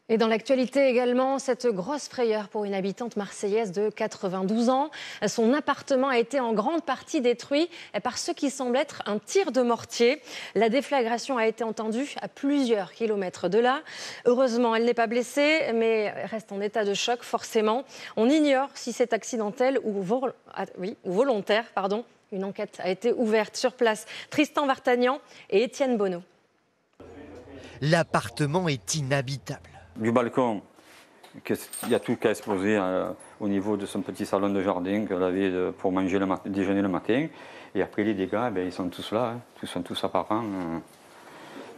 Et dans l'actualité également, cette grosse frayeur pour une habitante marseillaise de 92 ans. Son appartement a été en grande partie détruit par ce qui semble être un tir de mortier. La déflagration a été entendue à plusieurs kilomètres de là. Heureusement, elle n'est pas blessée, mais reste en état de choc forcément. On ignore si c'est accidentel ou volontaire. Une enquête a été ouverte sur place. Tristan Vartagnan et Étienne Bonneau. L'appartement est inhabitable. Du balcon, il y a tout qui a explosé au niveau de son petit salon de jardin qu'elle avait pour manger déjeuner le matin. Et après les dégâts, ils sont tous là, ils sont tous apparents.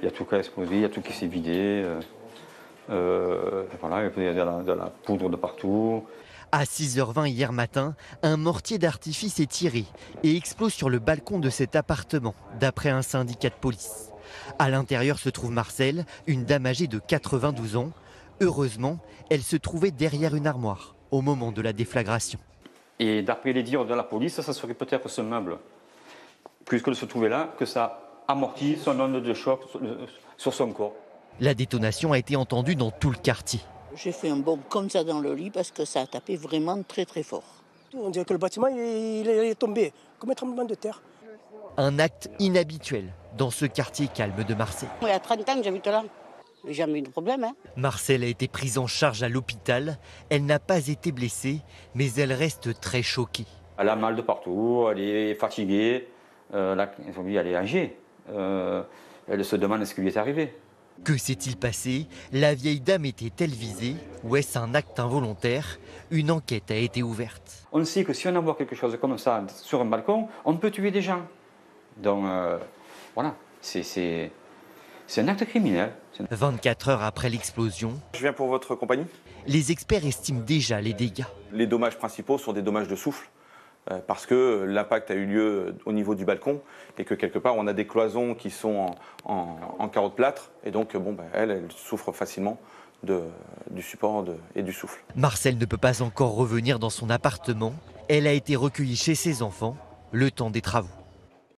Il y a tout qui a explosé, il y a tout qui s'est vidé. Voilà, il y a de la poudre de partout. À 6h20 hier matin, un mortier d'artifice est tiré et explose sur le balcon de cet appartement, d'après un syndicat de police. À l'intérieur se trouve Marcel, une dame âgée de 92 ans. Heureusement, elle se trouvait derrière une armoire au moment de la déflagration. Et d'après les dires de la police, ça serait peut-être ce meuble, puisqu'elle se trouvait là, que ça amortit son onde de choc sur son corps. La détonation a été entendue dans tout le quartier. J'ai fait un bond comme ça dans le lit parce que ça a tapé vraiment très très fort. On dirait que le bâtiment il est tombé, comme un tremblement de terre. Un acte inhabituel dans ce quartier calme de Marseille. Il y a 30 ans que j'habite là. J'ai jamais eu de problème. Marcel a été prise en charge à l'hôpital. Elle n'a pas été blessée, mais elle reste très choquée. Elle a mal de partout, elle est fatiguée, elle est âgée. Elle se demande ce qui lui est arrivé. Que s'est-il passé? La vieille dame était-elle visée? Ou est-ce un acte involontaire? Une enquête a été ouverte. On sait que si on envoie quelque chose comme ça sur un balcon, on peut tuer des gens. Donc voilà, c'est un acte criminel. 24 heures après l'explosion, je viens pour votre compagnie. Les experts estiment déjà les dégâts. Les dommages principaux sont des dommages de souffle, parce que l'impact a eu lieu au niveau du balcon et que quelque part on a des cloisons qui sont en carreaux de plâtre et donc elle souffre facilement du support et du souffle. Marcel ne peut pas encore revenir dans son appartement. Elle a été recueillie chez ses enfants le temps des travaux.